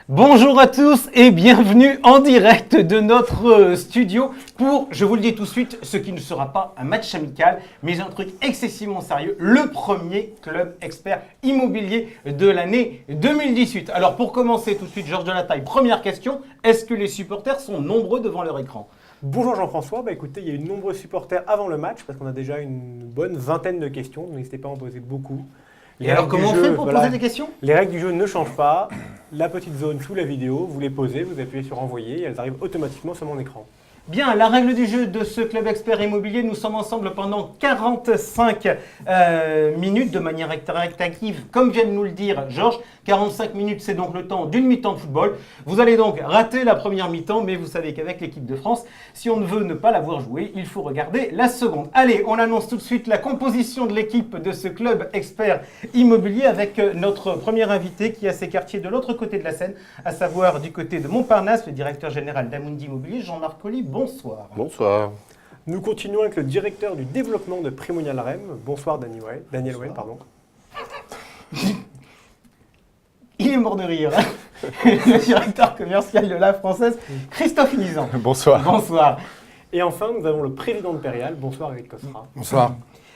Bonjour à tous et bienvenue en direct de notre studio pour, je vous le dis tout de suite, ce qui ne sera pas un match amical, mais un truc excessivement sérieux, le premier club expert immobilier de l'année 2018. Alors pour commencer tout de suite, Georges Delataille, première question, est-ce que les supporters sont nombreux devant leur écran ? Bonjour Jean-François, écoutez, il y a eu de nombreux supporters avant le match parce qu'on a déjà une bonne vingtaine de questions, donc n'hésitez pas à en poser beaucoup. Et alors comment on fait pour poser des questions ? Les règles du jeu ne changent pas, la petite zone sous la vidéo, vous les posez, vous appuyez sur envoyer et elles arrivent automatiquement sur mon écran. Bien, la règle du jeu de ce club expert immobilier, nous sommes ensemble pendant 45 minutes de manière interactive, comme vient de nous le dire Georges. 45 minutes, c'est donc le temps d'une mi-temps de football. Vous allez donc rater la première mi-temps, mais vous savez qu'avec l'équipe de France, si on ne veut ne pas la voir jouer, il faut regarder la seconde. Allez, on annonce tout de suite la composition de l'équipe de ce club expert immobilier avec notre premier invité qui a ses quartiers de l'autre côté de la Seine, à savoir du côté de Montparnasse, le directeur général d'Amundi Immobilier, Jean-Marc Colly. Bonsoir. Bonsoir. Nous continuons avec le directeur du développement de Primonial REM. Bonsoir Daniel Wayne. Il est mort de rire. Le directeur commercial de la Française, Christophe Nizan. Bonsoir. Bonsoir. Et enfin, nous avons le président de Perial. Bonsoir Eric Costra. Bonsoir.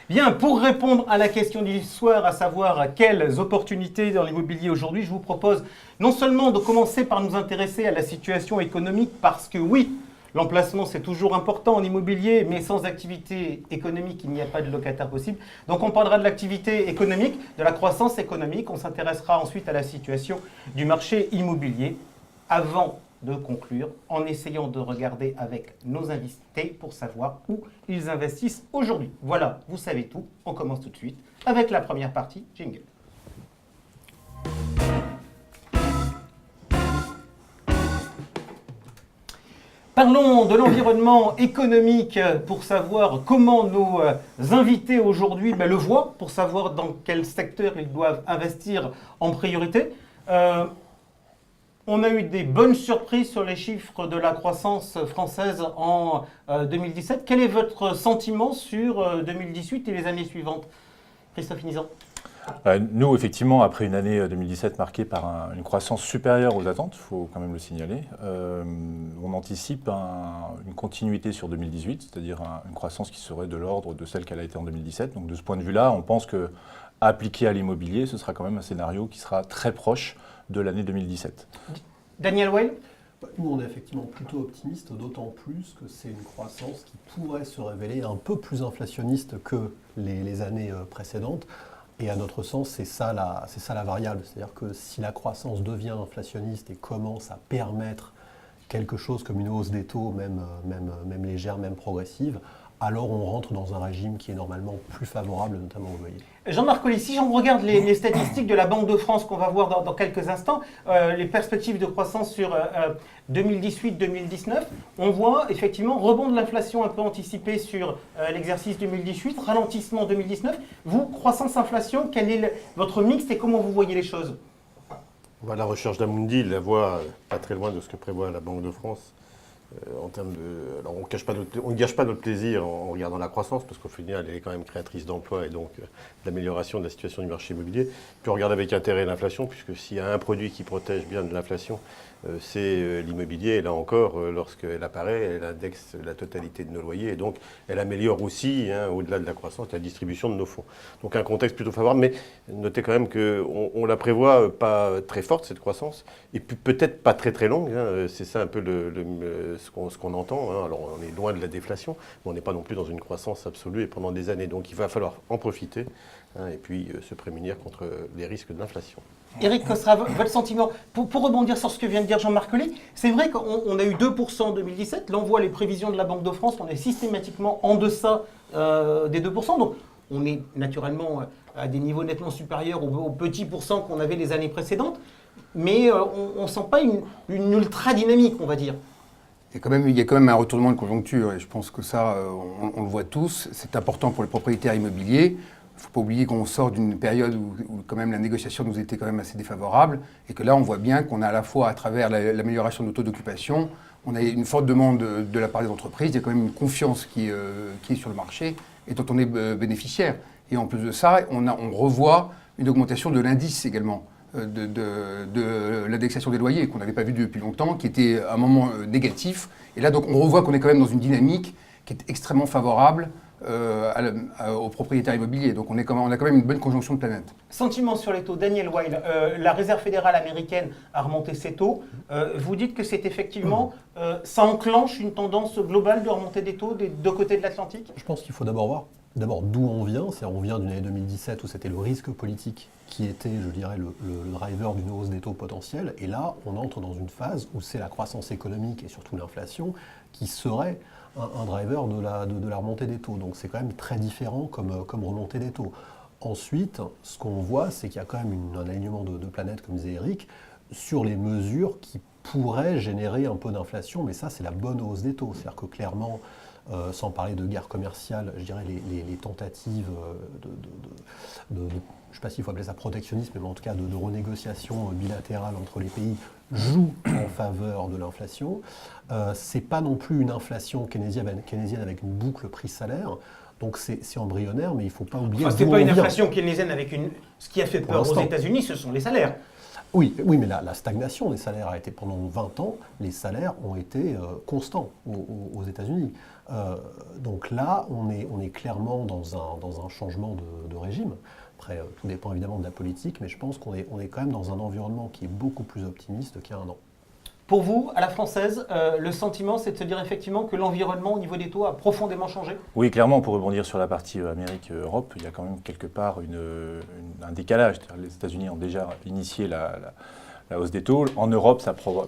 Bien, pour répondre à la question du soir, à savoir quelles opportunités dans l'immobilier aujourd'hui, je vous propose non seulement de commencer par nous intéresser à la situation économique, parce que oui, l'emplacement, c'est toujours important en immobilier, mais sans activité économique, il n'y a pas de locataire possible. Donc on parlera de l'activité économique, de la croissance économique. On s'intéressera ensuite à la situation du marché immobilier avant de conclure en essayant de regarder avec nos invités pour savoir où ils investissent aujourd'hui. Voilà, vous savez tout. On commence tout de suite avec la première partie. Jingle. Parlons de l'environnement économique pour savoir comment nos invités aujourd'hui le voient, pour savoir dans quel secteur ils doivent investir en priorité. On a eu des bonnes surprises sur les chiffres de la croissance française en 2017. Quel est votre sentiment sur 2018 et les années suivantes ? Christophe Nizan. Nous, effectivement, après une année 2017 marquée par une croissance supérieure aux attentes, il faut quand même le signaler, on anticipe une continuité sur 2018, c'est-à-dire une croissance qui serait de l'ordre de celle qu'elle a été en 2017. Donc de ce point de vue-là, on pense qu'appliqué à l'immobilier, ce sera quand même un scénario qui sera très proche de l'année 2017. Daniel Weil. Nous, on est effectivement plutôt optimiste, d'autant plus que c'est une croissance qui pourrait se révéler un peu plus inflationniste que les années précédentes. Et à notre sens, c'est ça la variable. C'est-à-dire que si la croissance devient inflationniste et commence à permettre quelque chose comme une hausse des taux, même légère, même progressive, alors on rentre dans un régime qui est normalement plus favorable, notamment au loyer. Jean-Marc Colly, si on regarde les statistiques de la Banque de France qu'on va voir dans quelques instants, les perspectives de croissance sur 2018-2019, on voit effectivement rebond de l'inflation un peu anticipé sur l'exercice 2018, ralentissement 2019. Vous, croissance-inflation, quel est votre mix et comment vous voyez les choses ? La recherche d'Amundi la voit pas très loin de ce que prévoit la Banque de France. En termes alors on ne gâche pas notre plaisir en regardant la croissance, parce qu'au final, elle est quand même créatrice d'emplois et donc d'amélioration de la situation du marché immobilier. Puis on regarde avec intérêt l'inflation, puisque s'il y a un produit qui protège bien de l'inflation, c'est l'immobilier. Et là encore, lorsqu'elle apparaît, elle indexe la totalité de nos loyers et donc elle améliore aussi, au-delà de la croissance, la distribution de nos fonds. Donc un contexte plutôt favorable, mais notez quand même qu'on la prévoit pas très forte, cette croissance, et puis peut-être pas très très longue. C'est ça un peu ce qu'on entend. Alors on est loin de la déflation, mais on n'est pas non plus dans une croissance absolue et pendant des années. Donc il va falloir en profiter et puis se prémunir contre les risques de l'inflation. Eric Costra, votre sentiment, pour rebondir sur ce que vient de dire Jean-Marc Colly, c'est vrai qu'on a eu 2% en 2017, là on voit les prévisions de la Banque de France, on est systématiquement en deçà des 2%, donc on est naturellement à des niveaux nettement supérieurs aux petits pourcents qu'on avait les années précédentes, mais on ne sent pas une ultra dynamique, on va dire. Il y a quand même un retournement de conjoncture, et je pense que ça, on le voit tous, c'est important pour les propriétaires immobiliers. Il ne faut pas oublier qu'on sort d'une période où quand même la négociation nous était quand même assez défavorable et que là on voit bien qu'on a à la fois à travers l'amélioration de nos taux d'occupation, on a une forte demande de la part des entreprises, il y a quand même une confiance qui est sur le marché et dont on est bénéficiaire. Et en plus de ça, on revoit une augmentation de l'indice également. de l'indexation des loyers qu'on n'avait pas vu depuis longtemps, qui était à un moment négatif. Et là, donc, on revoit qu'on est quand même dans une dynamique qui est extrêmement favorable aux propriétaires immobiliers. Donc on a quand même une bonne conjonction de planètes. Sentiment sur les taux. Daniel Weil, la Réserve fédérale américaine a remonté ses taux. Vous dites que c'est effectivement, ça enclenche une tendance globale de remontée des taux des deux côtés de l'Atlantique? Je pense qu'il faut d'abord voir d'où on vient. C'est-à-dire on vient d'une année 2017 où c'était le risque politique qui était, je dirais, le driver d'une hausse des taux potentiels. Et là, on entre dans une phase où c'est la croissance économique et surtout l'inflation qui serait un driver de la remontée des taux. Donc c'est quand même très différent comme remontée des taux. Ensuite, ce qu'on voit, c'est qu'il y a quand même un alignement de planètes, comme disait Eric, sur les mesures qui pourraient générer un peu d'inflation, mais ça c'est la bonne hausse des taux. C'est-à-dire que clairement, sans parler de guerre commerciale, je dirais les tentatives je ne sais pas s'il faut appeler ça protectionnisme, mais en tout cas de renégociation bilatérale entre les pays jouent en faveur de l'inflation. C'est pas non plus une inflation keynésienne avec une boucle prix-salaire. Donc c'est embryonnaire, mais il ne faut pas oublier. Enfin, ce n'est pas une inflation keynésienne avec une. Ce qui a fait peur aux États-Unis, ce sont les salaires. Oui, mais la stagnation des salaires a été pendant 20 ans, les salaires ont été constants aux États-Unis. Donc là, on est clairement dans un changement de régime. Après, tout dépend évidemment de la politique, mais je pense qu'on est quand même dans un environnement qui est beaucoup plus optimiste qu'il y a un an. Pour vous, à la française, le sentiment, c'est de se dire effectivement que l'environnement au niveau des taux a profondément changé? Oui, clairement, pour rebondir sur la partie Amérique-Europe, il y a quand même quelque part un décalage. C'est-à-dire, les États-Unis ont déjà initié la hausse des taux. En Europe,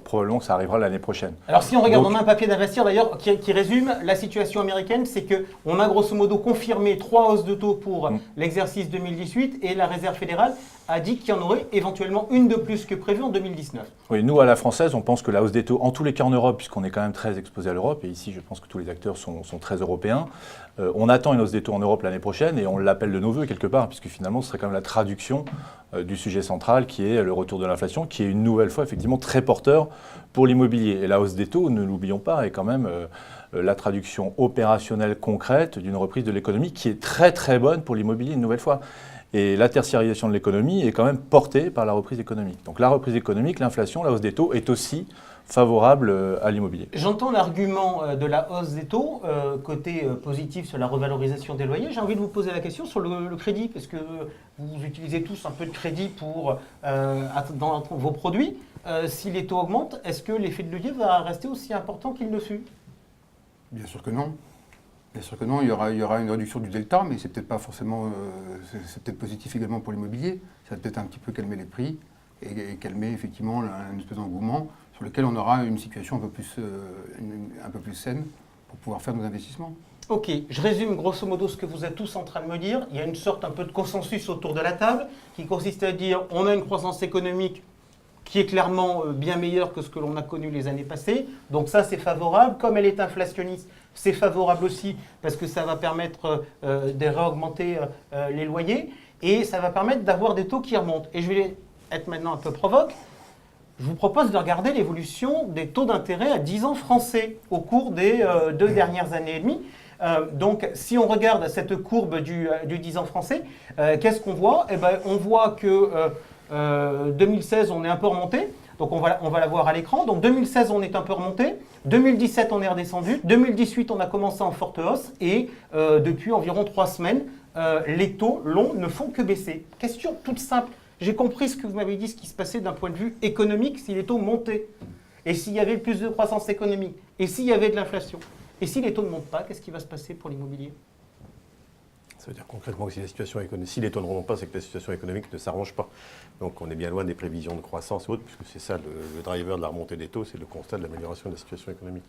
probablement que ça arrivera l'année prochaine. Alors si on regarde, on a un papier d'Investir d'ailleurs qui résume la situation américaine, c'est qu'on a grosso modo confirmé 3 hausses de taux pour l'exercice 2018 et la Réserve fédérale a dit qu'il y en aurait éventuellement une de plus que prévu en 2019. Oui, nous à la française, on pense que la hausse des taux, en tous les cas en Europe, puisqu'on est quand même très exposé à l'Europe, et ici je pense que tous les acteurs sont très européens, on attend une hausse des taux en Europe l'année prochaine et on l'appelle de nos voeux quelque part, puisque finalement ce serait quand même la traduction du sujet central qui est le retour de l'inflation, qui est une nouvelle fois effectivement très porteur pour l'immobilier. Et la hausse des taux, ne l'oublions pas, est quand même la traduction opérationnelle concrète d'une reprise de l'économie qui est très très bonne pour l'immobilier une nouvelle fois. Et la tertiarisation de l'économie est quand même portée par la reprise économique. Donc la reprise économique, l'inflation, la hausse des taux est aussi favorable à l'immobilier. J'entends l'argument de la hausse des taux, côté positif sur la revalorisation des loyers. J'ai envie de vous poser la question sur le crédit, parce que vous utilisez tous un peu de crédit dans vos produits. Si les taux augmentent, est-ce que l'effet de levier va rester aussi important qu'il ne fut? Bien sûr que non. Bien sûr que non, il y aura une réduction du delta, mais c'est peut-être pas forcément, c'est peut-être positif également pour l'immobilier. Ça va peut-être un petit peu calmer les prix et calmer effectivement un espèce d'engouement sur lequel on aura une situation un peu plus saine pour pouvoir faire nos investissements. Ok, je résume grosso modo ce que vous êtes tous en train de me dire. Il y a une sorte un peu de consensus autour de la table qui consiste à dire on a une croissance économique qui est clairement bien meilleure que ce que l'on a connu les années passées. Donc ça, c'est favorable. Comme elle est inflationniste, c'est favorable aussi parce que ça va permettre de réaugmenter les loyers et ça va permettre d'avoir des taux qui remontent. Et je vais être maintenant un peu provoque. Je vous propose de regarder l'évolution des taux d'intérêt à 10 ans français au cours des 2 dernières années et demie. Donc, si on regarde cette courbe du 10 ans français, qu'est-ce qu'on voit? Eh ben, on voit que 2016, on est un peu remonté. Donc, on va la voir à l'écran. Donc, 2016, on est un peu remonté. 2017, on est redescendu. 2018, on a commencé en forte hausse. Et depuis environ 3 semaines, les taux longs ne font que baisser. Question toute simple. J'ai compris ce que vous m'avez dit, ce qui se passait d'un point de vue économique, si les taux montaient. Et s'il y avait plus de croissance économique. Et s'il y avait de l'inflation. Et si les taux ne montent pas, qu'est-ce qui va se passer pour l'immobilier? Ça veut dire concrètement que si les taux ne remontent pas, c'est que la situation économique ne s'arrange pas. Donc on est bien loin des prévisions de croissance et autres, puisque c'est ça le driver de la remontée des taux, c'est le constat de l'amélioration de la situation économique.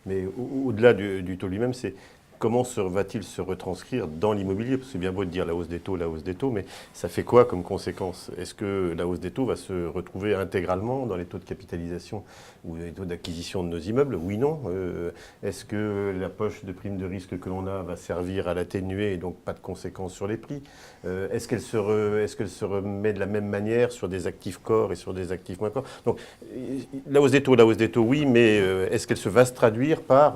Mais au-delà du taux lui-même, c'est comment va-t-il se retranscrire dans l'immobilier? Parce que c'est bien beau de dire la hausse des taux, mais ça fait quoi comme conséquence? Est-ce que la hausse des taux va se retrouver intégralement dans les taux de capitalisation ou les taux d'acquisition de nos immeubles? Oui, non. Est-ce que la poche de prime de risque que l'on a va servir à l'atténuer et donc pas de conséquences sur les prix? Est-ce qu'elle se remet de la même manière sur des actifs corps et sur des actifs moins corps? Donc la hausse des taux, oui, mais est-ce qu'elle va se traduire par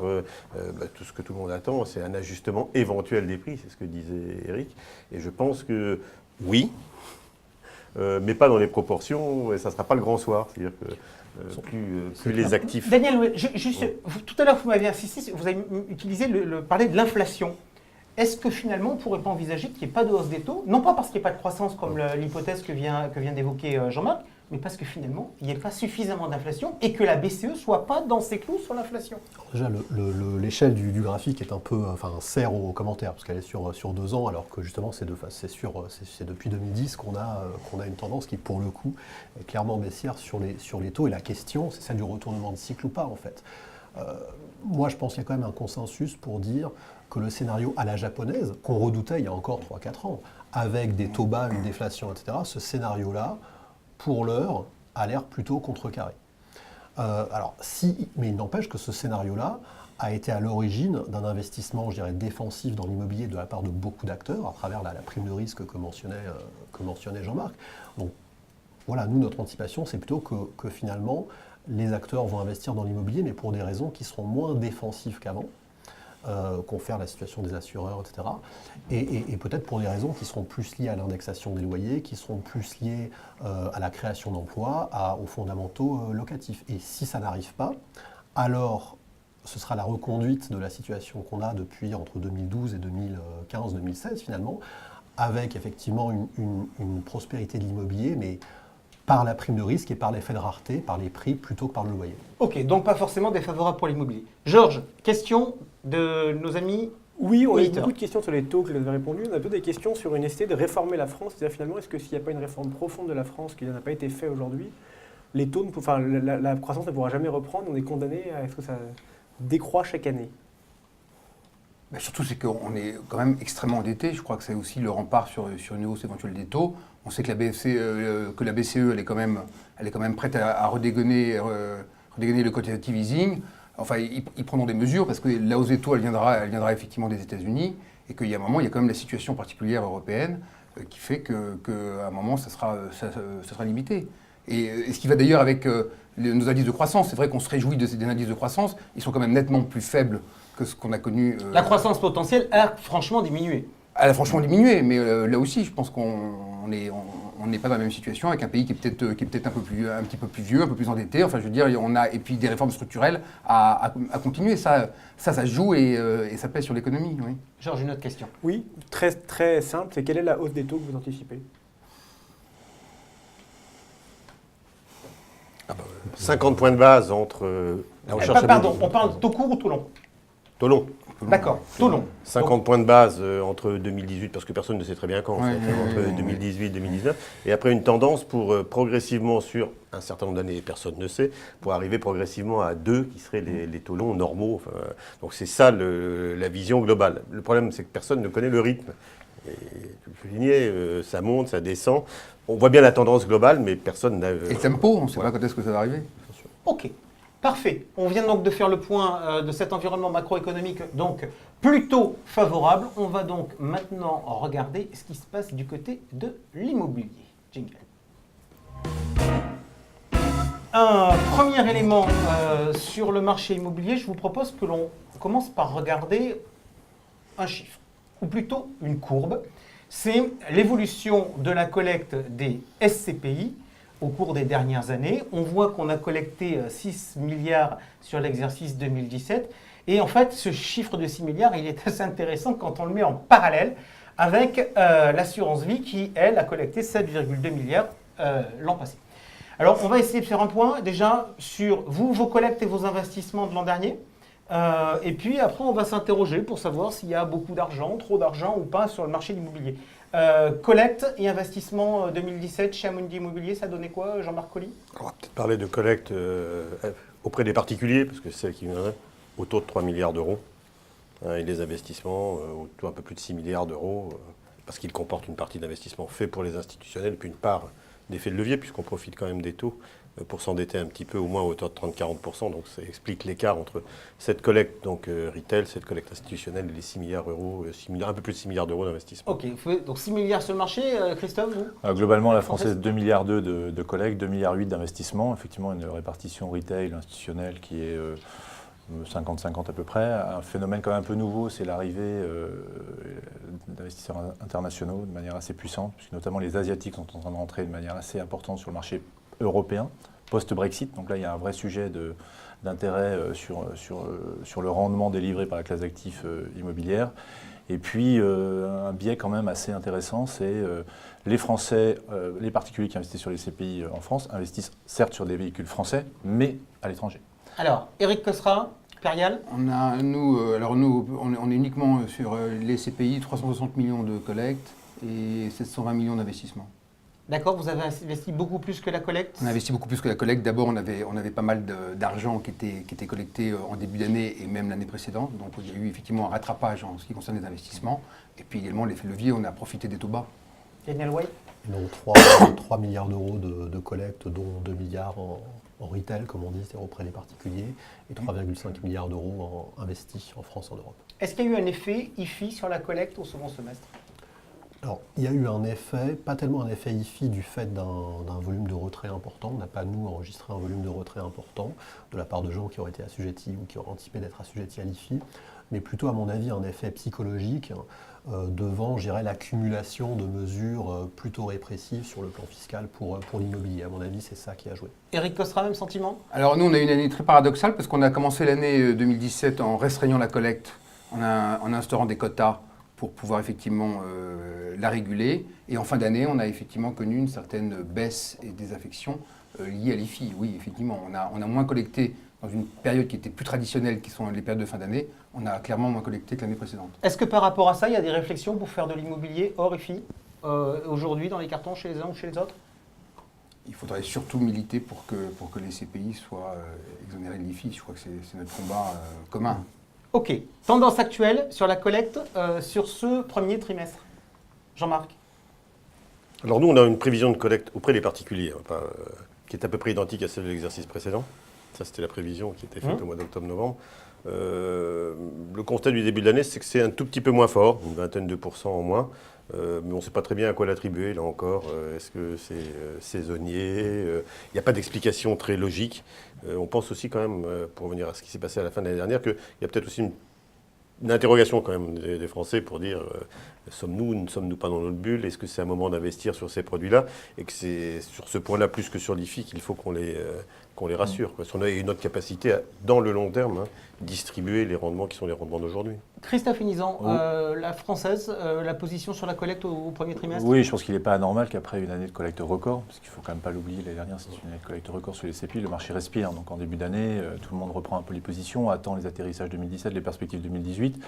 tout ce que tout le monde attend? C'est un ajustement éventuel des prix, c'est ce que disait Eric. Et je pense que oui, mais pas dans les proportions, et ça ne sera pas le grand soir. C'est-à-dire que plus les actifs... Daniel, tout à l'heure, vous m'avez insisté, vous avez utilisé parler de l'inflation. Est-ce que finalement, on ne pourrait pas envisager qu'il n'y ait pas de hausse des taux, non pas parce qu'il n'y ait pas de croissance comme l'hypothèse que vient d'évoquer Jean-Marc, mais parce que finalement, il n'y ait pas suffisamment d'inflation et que la BCE ne soit pas dans ses clous sur l'inflation? Déjà, l'échelle du graphique est un peu, sert aux commentaires, parce qu'elle est sur 2 ans, alors que justement, c'est depuis 2010 qu'on a une tendance qui, pour le coup, est clairement baissière sur les taux. Et la question, c'est celle du retournement de cycle ou pas, en fait. Moi, je pense qu'il y a quand même un consensus pour dire que le scénario à la japonaise, qu'on redoutait il y a encore 3-4 ans, avec des taux bas, une déflation, etc., ce scénario-là, pour l'heure, a l'air plutôt contrecarré. Mais il n'empêche que ce scénario-là a été à l'origine d'un investissement, je dirais, défensif dans l'immobilier de la part de beaucoup d'acteurs, à travers la prime de risque que mentionnait Jean-Marc. Donc voilà, nous, notre anticipation, c'est plutôt que finalement, les acteurs vont investir dans l'immobilier, mais pour des raisons qui seront moins défensives qu'avant, confère la situation des assureurs, etc. Et peut-être pour des raisons qui seront plus liées à l'indexation des loyers, qui seront plus liées à la création d'emplois, aux fondamentaux locatifs. Et si ça n'arrive pas, alors ce sera la reconduite de la situation qu'on a depuis entre 2012 et 2015-2016 finalement, avec effectivement une prospérité de l'immobilier, mais par la prime de risque et par l'effet de rareté, par les prix plutôt que par le loyer. Ok, donc pas forcément défavorable pour l'immobilier. Georges, question de nos amis. Oui, on a eu auditeurs. beaucoup de questions sur les taux que je vous ai répondu. On a peu des questions sur une nécessité de réformer la France. C'est-à-dire finalement, est-ce que s'il n'y a pas une réforme profonde de la France qui n'a pas été faite aujourd'hui, les taux, la croissance ne pourra jamais reprendre. On est condamné à ce que ça décroît chaque année. Mais surtout, c'est qu'on est quand même extrêmement endetté. Je crois que c'est aussi le rempart sur une hausse éventuelle des taux. On sait que la BCE elle est quand même prête à redégainer le quantitative easing. Enfin, ils prendront des mesures parce que la hausse des taux, elle viendra effectivement des États-Unis et qu'il y a un moment, il y a quand même la situation particulière européenne qui fait qu'à un moment, ça sera limité. Et ce qui va d'ailleurs avec nos indices de croissance, c'est vrai qu'on se réjouit des indices de croissance, ils sont quand même nettement plus faibles que ce qu'on a connu. La croissance potentielle a franchement diminué. Elle a franchement diminué, mais là aussi, je pense qu'on n'est pas dans la même situation avec un pays qui est peut-être un petit peu plus vieux, un peu plus endetté. Enfin, je veux dire, et puis des réformes structurelles à continuer. Ça se joue et ça pèse sur l'économie. Oui. Georges, une autre question. Oui, très, très simple. C'est quelle est la hausse des taux que vous anticipez? 50 points de base entre la recherche Pardon, on parle de taux court ou taux long? Taux long. D'accord, taux long. 50 points de base entre 2018, parce que personne ne sait très bien quand, Ouais, entre 2018 et 2019, et après une tendance pour progressivement sur un certain nombre d'années, personne ne sait, pour arriver progressivement à 2 qui seraient les taux longs normaux. Enfin, donc c'est ça la vision globale. Le problème, c'est que personne ne connaît le rythme. Et tu le soulignais, ça monte, ça descend. On voit bien la tendance globale, mais personne n'a... Et le tempo, on ne sait pas quand est-ce que ça va arriver. Ok, parfait. On vient donc de faire le point de cet environnement macroéconomique, donc plutôt favorable. On va donc maintenant regarder ce qui se passe du côté de l'immobilier. Jingle. Un premier élément sur le marché immobilier, je vous propose que l'on commence par regarder un chiffre, ou plutôt une courbe. C'est l'évolution de la collecte des SCPI au cours des dernières années. On voit qu'on a collecté 6 milliards sur l'exercice 2017. Et en fait, ce chiffre de 6 milliards, il est assez intéressant quand on le met en parallèle avec l'assurance vie qui, elle, a collecté 7,2 milliards l'an passé. Alors, on va essayer de faire un point déjà sur vos collectes et vos investissements de l'an dernier. Et puis après, on va s'interroger pour savoir s'il y a beaucoup d'argent, trop d'argent ou pas sur le marché de l'immobilier. Collecte et investissement 2017 chez Amundi Immobilier, ça donnait quoi, Jean-Marc Colly? On va peut-être parler de collecte auprès des particuliers, parce que c'est celle qui viendrait autour de 3 milliards d'euros. Et les investissements autour un peu plus de 6 milliards d'euros, parce qu'ils comportent une partie d'investissement fait pour les institutionnels, puis une part d'effet de levier, puisqu'on profite quand même des taux pour s'endetter un petit peu, au moins à hauteur de 30-40%. Donc ça explique l'écart entre cette collecte donc retail, cette collecte institutionnelle et les 6 milliards d'euros, un peu plus de 6 milliards d'euros d'investissement. Ok, donc 6 milliards sur le marché, Christophe, vous? Globalement, la française, 2,2 milliards de collecte, 2,8 milliards d'investissement. Effectivement, une répartition retail institutionnelle qui est 50-50 à peu près. Un phénomène quand même un peu nouveau, c'est l'arrivée d'investisseurs internationaux de manière assez puissante, puisque notamment les Asiatiques sont en train de rentrer de manière assez importante sur le marché européen, post-Brexit. Donc là, il y a un vrai sujet d'intérêt sur le rendement délivré par la classe d'actifs immobilière. Et puis, un biais quand même assez intéressant, c'est les Français, les particuliers qui investissent sur les CPI en France, investissent certes sur des véhicules français, mais à l'étranger. Alors, Eric Cosra, Clarial. Nous, on est uniquement sur les CPI, 360 millions de collectes et 720 millions d'investissements. D'accord, vous avez investi beaucoup plus que la collecte. On a investi beaucoup plus que la collecte. D'abord, on avait pas mal d'argent qui était collecté en début d'année et même l'année précédente. Donc, il y a eu effectivement un rattrapage en ce qui concerne les investissements. Et puis également, l'effet levier, on a profité des taux bas. Daniel Way. Donc 3 milliards d'euros de collecte, dont 2 milliards en retail, comme on dit, c'est-à-dire auprès des particuliers, et 3,5 milliards d'euros investis en France et en Europe. Est-ce qu'il y a eu un effet IFI sur la collecte au second semestre? Alors, il y a eu un effet, pas tellement un effet IFI du fait d'un volume de retrait important. On n'a pas, nous, enregistré un volume de retrait important de la part de gens qui auraient été assujettis ou qui auraient anticipé d'être assujettis à l'IFI, mais plutôt, à mon avis, un effet psychologique devant, je dirais, l'accumulation de mesures plutôt répressives sur le plan fiscal pour l'immobilier. À mon avis, c'est ça qui a joué. Eric Cosra, même sentiment? Alors nous, on a eu une année très paradoxale parce qu'on a commencé l'année 2017 en restreignant la collecte, en instaurant des quotas pour pouvoir effectivement la réguler. Et en fin d'année, on a effectivement connu une certaine baisse et désaffection liée à l'IFI. Oui, effectivement, on a moins collecté dans une période qui était plus traditionnelle, qui sont les périodes de fin d'année. On a clairement moins collecté que l'année précédente. Est-ce que par rapport à ça, il y a des réflexions pour faire de l'immobilier hors IFI aujourd'hui dans les cartons chez les uns ou chez les autres? Il faudrait surtout militer pour que les CPI soient exonérés de l'IFI. Je crois que c'est notre combat commun. Ok. Tendance actuelle sur la collecte sur ce premier trimestre. Jean-Marc. Alors nous, on a une prévision de collecte auprès des particuliers, qui est à peu près identique à celle de l'exercice précédent. Ça, c'était la prévision qui était faite au mois d'octobre-novembre. Le constat du début de l'année, c'est que c'est un tout petit peu moins fort, une vingtaine de pourcents en moins. Mais on ne sait pas très bien à quoi l'attribuer, là encore. Est-ce que c'est saisonnier? Il n'y a pas d'explication très logique. On pense aussi quand même, pour revenir à ce qui s'est passé à la fin de l'année dernière, qu'il y a peut-être aussi une interrogation quand même des Français pour dire ne sommes-nous pas dans notre bulle? Est-ce que c'est un moment d'investir sur ces produits-là? Et que c'est sur ce point-là, plus que sur l'IFI, qu'il faut qu'on les rassure. Parce qu'on a une autre capacité, dans le long terme, distribuer les rendements qui sont les rendements d'aujourd'hui. Christophe Inizan, la française, la position sur la collecte au premier trimestre? Oui, je pense qu'il n'est pas anormal qu'après une année de collecte record, parce qu'il ne faut quand même pas l'oublier, l'année dernière c'était une année de collecte record sur les CPI, le marché respire. Donc en début d'année, tout le monde reprend un peu les positions, attend les atterrissages 2017, les perspectives 2018.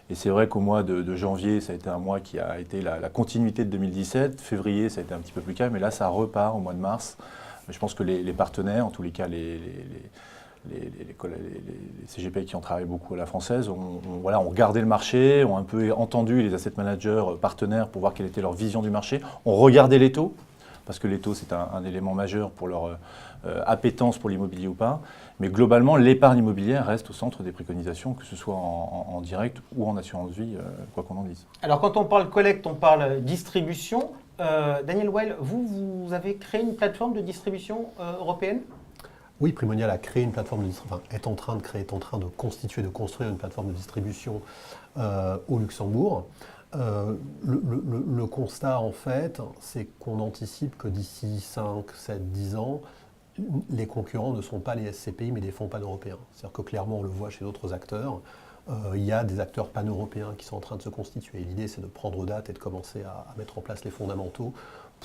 Et c'est vrai qu'au mois de janvier, ça a été un mois qui a été la continuité de 2017. Février, ça a été un petit peu plus calme. Et là, ça repart au mois de mars. Mais je pense que les partenaires, en tous les cas les CGP qui ont travaillé beaucoup à la française, ont regardé le marché, ont un peu entendu les asset managers partenaires pour voir quelle était leur vision du marché, ont regardé les taux, parce que les taux c'est un élément majeur pour leur appétence pour l'immobilier ou pas. Mais globalement, l'épargne immobilière reste au centre des préconisations, que ce soit en direct ou en assurance vie, quoi qu'on en dise. Alors quand on parle collecte, on parle distribution. Daniel Weil, vous avez créé une plateforme de distribution européenne? Oui, Primonial a créé une plateforme est en train de construire une plateforme de distribution au Luxembourg. Le constat, en fait, c'est qu'on anticipe que d'ici 5, 7, 10 ans, les concurrents ne sont pas les SCPI, mais des fonds pan-européens. C'est-à-dire que clairement, on le voit chez d'autres acteurs, il y a des acteurs pan-européens qui sont en train de se constituer. L'idée, c'est de prendre date et de commencer à mettre en place les fondamentaux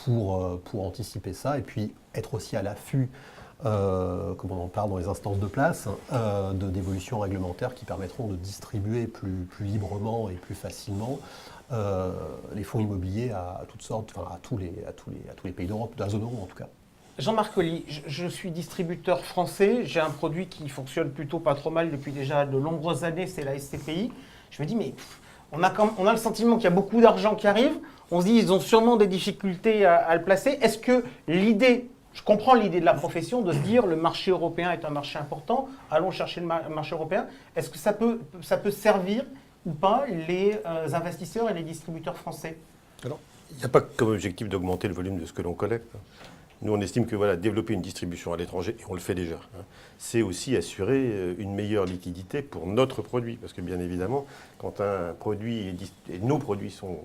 pour anticiper ça, et puis être aussi à l'affût, comme on en parle dans les instances de place, d'évolutions réglementaires qui permettront de distribuer plus librement et plus facilement les fonds immobiliers à toutes sortes, à tous les pays d'Europe, de la zone euro en tout cas. Jean-Marc Colly, je suis distributeur français, j'ai un produit qui fonctionne plutôt pas trop mal depuis déjà de nombreuses années, c'est la SCPI. Je me dis, mais on a le sentiment qu'il y a beaucoup d'argent qui arrive, on se dit ils ont sûrement des difficultés à le placer. Est-ce que l'idée, je comprends l'idée de la profession de se dire le marché européen est un marché important, allons chercher le marché européen, est-ce que ça peut servir ou pas les investisseurs et les distributeurs français? Alors, il n'y a pas comme objectif d'augmenter le volume de ce que l'on collecte. Nous, on estime que voilà, développer une distribution à l'étranger, et on le fait déjà, hein, c'est aussi assurer une meilleure liquidité pour notre produit. Parce que bien évidemment, quand un produit, et nos produits sont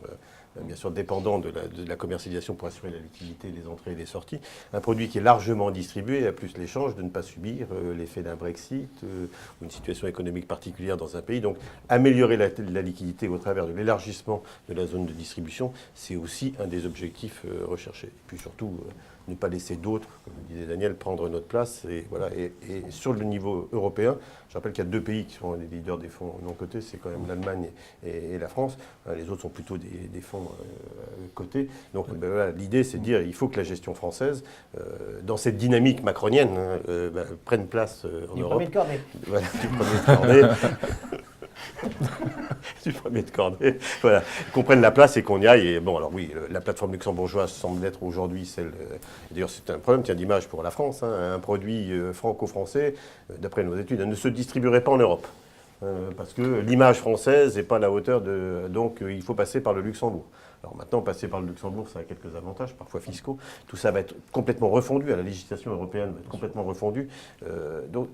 bien sûr dépendants de la commercialisation pour assurer la liquidité des entrées et des sorties, un produit qui est largement distribué a plus les chances de ne pas subir l'effet d'un Brexit ou une situation économique particulière dans un pays. Donc améliorer la liquidité au travers de l'élargissement de la zone de distribution, c'est aussi un des objectifs recherchés. Et puis surtout, ne pas laisser d'autres, comme le disait Daniel, prendre notre place. Et, voilà. Et sur le niveau européen, je rappelle qu'il y a 2 pays qui sont les leaders des fonds non cotés, c'est quand même l'Allemagne et la France. Les autres sont plutôt des fonds cotés. Donc voilà, l'idée, c'est de dire qu'il faut que la gestion française, dans cette dynamique macronienne, prenne place en Europe. Du premier de cordée. Voilà, du premier de cordée. Du premier de cordée, voilà, qu'on prenne la place et qu'on y aille. Et bon, alors oui, la plateforme luxembourgeoise semble être aujourd'hui celle. D'ailleurs, c'est un problème, tiens, d'image pour la France. Hein, un produit franco-français, d'après nos études, ne se distribuerait pas en Europe. Parce que l'image française n'est pas à la hauteur de. Donc, il faut passer par le Luxembourg. Alors maintenant, passer par le Luxembourg, ça a quelques avantages, parfois fiscaux. Tout ça va être complètement refondu, la législation européenne va être complètement refondue. Donc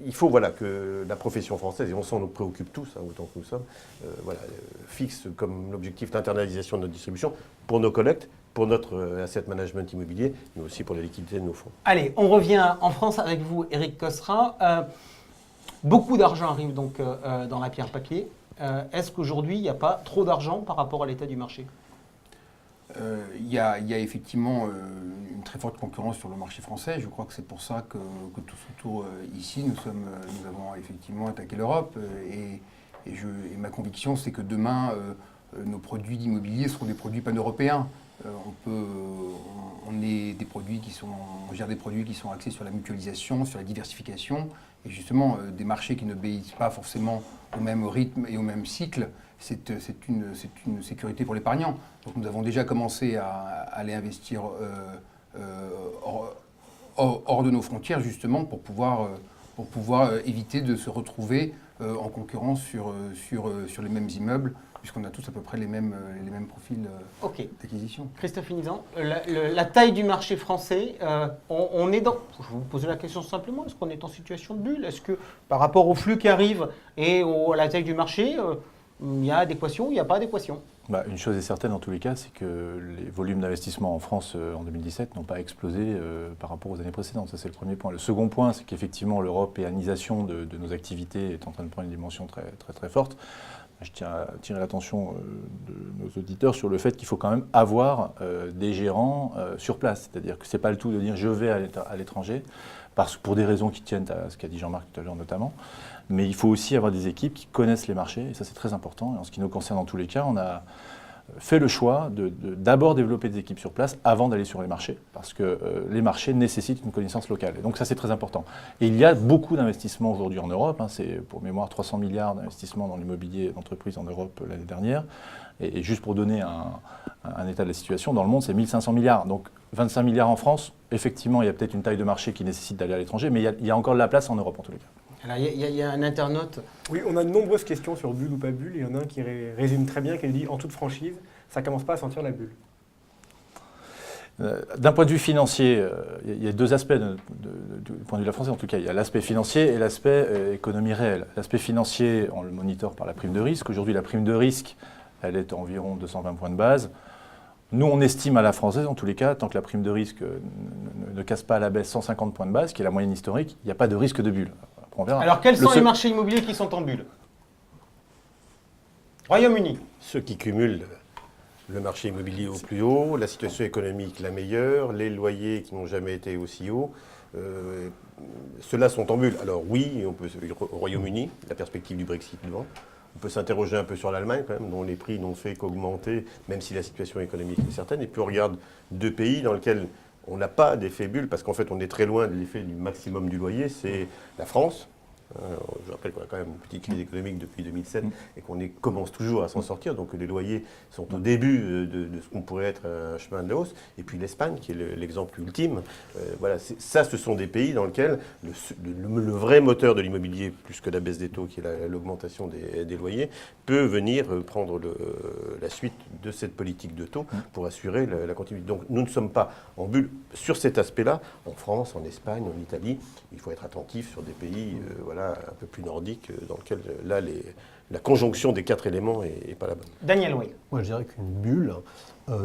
il faut voilà, que la profession française, et on s'en préoccupe tous, hein, autant que nous sommes, fixe comme l'objectif l'internalisation de notre distribution pour nos collectes, pour notre asset management immobilier, mais aussi pour la liquidité de nos fonds. Allez, on revient en France avec vous, Éric Cosra. Beaucoup d'argent arrive donc dans la pierre papier. Est-ce qu'aujourd'hui, il n'y a pas trop d'argent par rapport à l'état du marché ? Il y a effectivement une très forte concurrence sur le marché français. Je crois que c'est pour ça que tous autour ici, nous avons effectivement attaqué l'Europe. Et ma conviction, c'est que demain, nos produits d'immobilier seront des produits pan-européens. On gère des produits qui sont axés sur la mutualisation, sur la diversification. Et justement, des marchés qui n'obéissent pas forcément au même rythme et au même cycle, c'est une sécurité pour l'épargnant. Donc nous avons déjà commencé à aller investir hors de nos frontières, justement, pour pouvoir éviter de se retrouver en concurrence sur les mêmes immeubles, puisqu'on a tous à peu près les mêmes profils d'acquisition. Christophe Inizan, la taille du marché français, on est dans... Je vais vous poser la question simplement, est-ce qu'on est en situation de bulle ? Est-ce que par rapport au flux qui arrive et à la taille du marché, il y a adéquation ou il n'y a pas adéquation ? Une chose est certaine dans tous les cas, c'est que les volumes d'investissement en France en 2017 n'ont pas explosé par rapport aux années précédentes. Ça, c'est le premier point. Le second point, c'est qu'effectivement, l'européanisation de nos activités est en train de prendre une dimension très, très, très forte. Je tiens à attirer l'attention de nos auditeurs sur le fait qu'il faut quand même avoir des gérants sur place. C'est-à-dire que ce n'est pas le tout de dire je vais à l'étranger, pour des raisons qui tiennent à ce qu'a dit Jean-Marc tout à l'heure notamment. Mais il faut aussi avoir des équipes qui connaissent les marchés, et ça c'est très important. Et en ce qui nous concerne dans tous les cas, on a fait le choix d'abord développer des équipes sur place avant d'aller sur les marchés, parce que les marchés nécessitent une connaissance locale. Et donc ça c'est très important. Et il y a beaucoup d'investissements aujourd'hui en Europe, c'est pour mémoire 300 milliards d'investissements dans l'immobilier d'entreprise en Europe l'année dernière. Et juste pour donner un état de la situation, dans le monde c'est 1500 milliards. Donc 25 milliards en France, effectivement il y a peut-être une taille de marché qui nécessite d'aller à l'étranger, mais il y a encore de la place en Europe en tous les cas. Alors, il y a un internaute. Oui, on a de nombreuses questions sur bulle ou pas bulle. Il y en a un qui résume très bien, qui dit en toute franchise, ça commence pas à sentir la bulle. D'un point de vue financier, il y a 2 aspects du point de vue de la France. En tout cas, il y a l'aspect financier et l'aspect économie réelle. L'aspect financier, on le monitore par la prime de risque. Aujourd'hui, la prime de risque, elle est à environ 220 points de base. Nous, on estime à la française, en tous les cas, tant que la prime de risque ne casse pas à la baisse 150 points de base, qui est la moyenne historique, il n'y a pas de risque de bulle. On verra. Alors, quels sont les marchés immobiliers qui sont en bulle ? Royaume-Uni. Ceux qui cumulent le marché immobilier au plus haut, la situation économique la meilleure, les loyers qui n'ont jamais été aussi hauts, ceux-là sont en bulle. Alors oui, on peut, au Royaume-Uni, la perspective du Brexit devant. On peut s'interroger un peu sur l'Allemagne quand même, dont les prix n'ont fait qu'augmenter, même si la situation économique est certaine. Et puis on regarde 2 pays dans lesquels on n'a pas d'effet bulle, parce qu'en fait on est très loin de l'effet du maximum du loyer, c'est la France Je rappelle qu'on a quand même une petite crise économique depuis 2007 et qu'on commence toujours à s'en sortir. Donc les loyers sont au début de ce qu'on pourrait être un chemin de la hausse. Et puis l'Espagne, qui est l'exemple ultime. Voilà, ce sont des pays dans lesquels le vrai moteur de l'immobilier, plus que la baisse des taux, qui est l'augmentation des loyers, peut venir prendre la suite de cette politique de taux pour assurer la continuité. Donc nous ne sommes pas en bulle sur cet aspect-là. En France, en Espagne, en Italie, il faut être attentif sur des pays un peu plus nordiques dans lesquels là, la conjonction des 4 éléments n'est pas la bonne. Daniel Way. Moi, je dirais qu'une bulle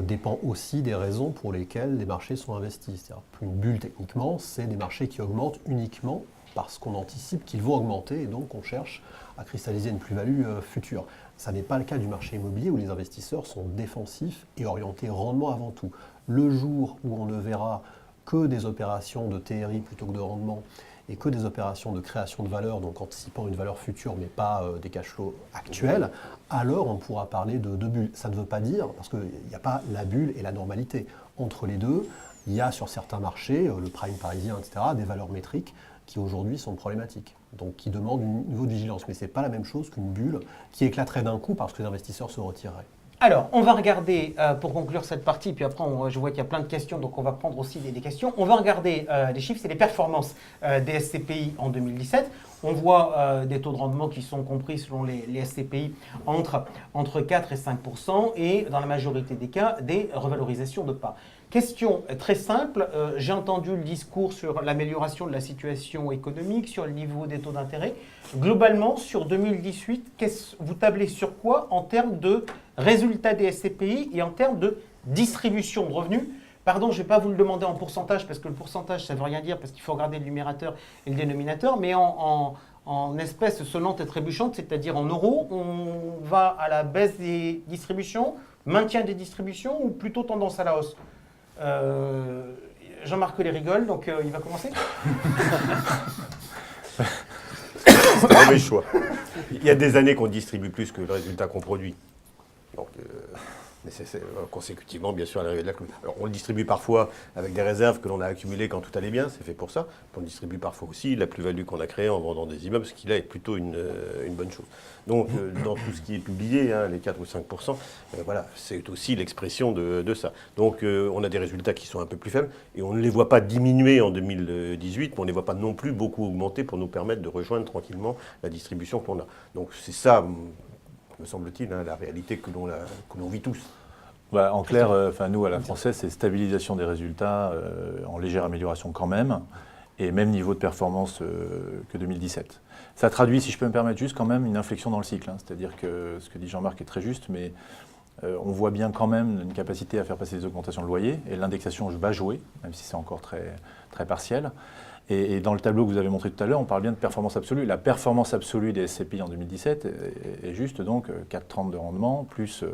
dépend aussi des raisons pour lesquelles les marchés sont investis. C'est-à-dire qu'une bulle, techniquement, c'est des marchés qui augmentent uniquement parce qu'on anticipe qu'ils vont augmenter et donc on cherche à cristalliser une plus-value future. Ça n'est pas le cas du marché immobilier où les investisseurs sont défensifs et orientés rendement avant tout. Le jour où on ne verra que des opérations de TRI plutôt que de rendement et que des opérations de création de valeur, donc anticipant une valeur future mais pas des cash flows actuels, alors on pourra parler de bulle. Ça ne veut pas dire, parce qu'il n'y a pas la bulle et la normalité. Entre les deux, il y a sur certains marchés, le prime parisien, etc., des valeurs métriques qui aujourd'hui sont problématiques, donc qui demandent un niveau de vigilance. Mais ce n'est pas la même chose qu'une bulle qui éclaterait d'un coup parce que les investisseurs se retireraient. Alors, on va regarder, pour conclure cette partie, puis après, je vois qu'il y a plein de questions, donc on va prendre aussi des questions. On va regarder des chiffres, c'est les performances des SCPI en 2017. On voit des taux de rendement qui sont compris selon les SCPI entre 4 et 5%, et dans la majorité des cas, des revalorisations de parts. Question très simple, j'ai entendu le discours sur l'amélioration de la situation économique, sur le niveau des taux d'intérêt. Globalement, sur 2018, vous tablez sur quoi en termes de résultats des SCPI et en termes de distribution de revenus? Pardon, je ne vais pas vous le demander en pourcentage, parce que le pourcentage, ça ne veut rien dire, parce qu'il faut regarder le numérateur et le dénominateur, mais en espèces sonnantes et trébuchantes, c'est-à-dire en euros, on va à la baisse des distributions, maintien des distributions, ou plutôt tendance à la hausse? Jean-Marc les rigole, donc il va commencer. C'est un mauvais choix. Il y a des années qu'on distribue plus que le résultat qu'on produit. Donc, mais c'est consécutivement, bien sûr, à l'arrivée de la clôture. Alors, on le distribue parfois avec des réserves que l'on a accumulées quand tout allait bien, c'est fait pour ça. On le distribue parfois aussi la plus-value qu'on a créée en vendant des immeubles, ce qui là est plutôt une bonne chose. Donc, dans tout ce qui est publié, les 4 ou 5%, voilà, c'est aussi l'expression de ça. Donc, on a des résultats qui sont un peu plus faibles et on ne les voit pas diminuer en 2018, mais on ne les voit pas non plus beaucoup augmenter pour nous permettre de rejoindre tranquillement la distribution qu'on a. Donc, c'est ça, me semble-t-il, la réalité que l'on vit tous. Bah, en clair, nous, à la française, c'est stabilisation des résultats, en légère amélioration quand même, et même niveau de performance que 2017. Ça traduit, si je peux me permettre juste, quand même une inflexion dans le cycle. C'est-à-dire que ce que dit Jean-Marc est très juste, mais on voit bien quand même une capacité à faire passer les augmentations de loyer, et l'indexation va jouer, même si c'est encore très, très partiel. Et dans le tableau que vous avez montré tout à l'heure, on parle bien de performance absolue. La performance absolue des SCPI en 2017 est juste donc 4,30 de rendement, plus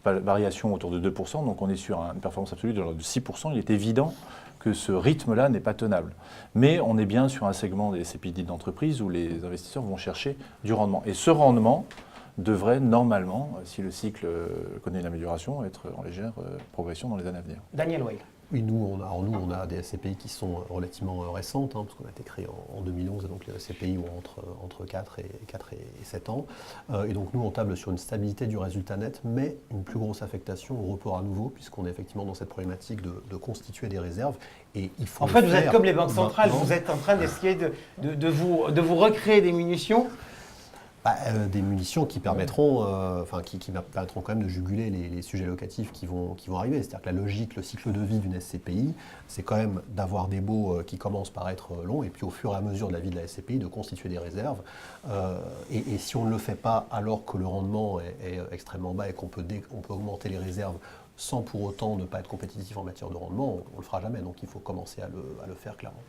variation autour de 2%. Donc on est sur une performance absolue de 6%. Il est évident que ce rythme-là n'est pas tenable. Mais on est bien sur un segment des SCPI dites d'entreprise où les investisseurs vont chercher du rendement. Et ce rendement devrait normalement, si le cycle connaît une amélioration, être en légère progression dans les années à venir. Daniel Way. Oui, nous, on a des SCPI qui sont relativement récentes, parce qu'on a été créé en 2011, et donc les SCPI ont entre 4 et 7 ans. Et donc nous, on table sur une stabilité du résultat net, mais une plus grosse affectation au report à nouveau, puisqu'on est effectivement dans cette problématique de constituer des réserves. Et il faut vous êtes comme les banques centrales, vous êtes en train d'essayer de vous recréer des munitions. Des munitions qui permettront, qui permettront quand même de juguler les sujets locatifs qui vont arriver. C'est-à-dire que la logique, le cycle de vie d'une SCPI, c'est quand même d'avoir des baux qui commencent par être longs et puis au fur et à mesure de la vie de la SCPI, de constituer des réserves. Et si on ne le fait pas alors que le rendement est extrêmement bas et qu'on peut augmenter les réserves sans pour autant ne pas être compétitif en matière de rendement, on ne le fera jamais. Donc il faut commencer à le faire clairement.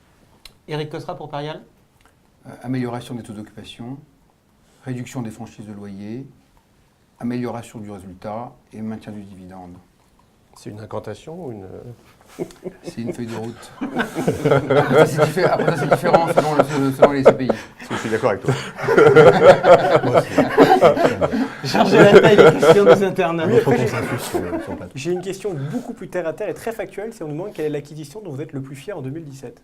Éric Cosra pour Parial. Amélioration des taux d'occupation, réduction des franchises de loyer, amélioration du résultat et maintien du dividende. C'est une incantation ou une... C'est une feuille de route. Après, ça, c'est différent selon les SCPI. Je suis d'accord avec toi. Chargez la taille des questions des internautes. J'ai une question beaucoup plus terre à terre et très factuelle. Si on nous demande quelle est l'acquisition dont vous êtes le plus fier en 2017.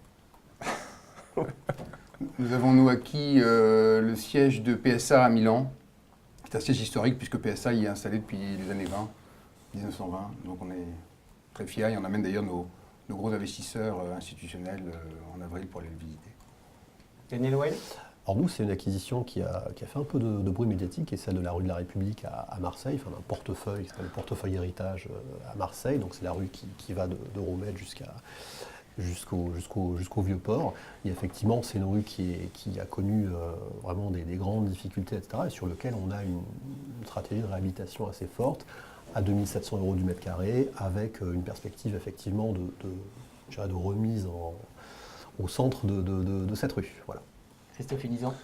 Nous avons, nous, acquis le siège de PSA à Milan. C'est un siège historique puisque PSA y est installé depuis les années 1920. Donc on est très fiers et on amène d'ailleurs nos gros investisseurs institutionnels en avril pour aller le visiter. Daniel Weil. Alors nous, c'est une acquisition qui a fait un peu de bruit médiatique, et celle de la rue de la République à Marseille, enfin un portefeuille, qui s'appelle le portefeuille héritage à Marseille. Donc c'est la rue qui va de Roumède jusqu'au Vieux-Port. Et effectivement, c'est une rue qui a connu vraiment des grandes difficultés, etc., et sur lequel on a une stratégie de réhabilitation assez forte, à 2700 € du mètre carré, avec une perspective effectivement de remise au centre de cette rue. Voilà. Christophe Hénizan.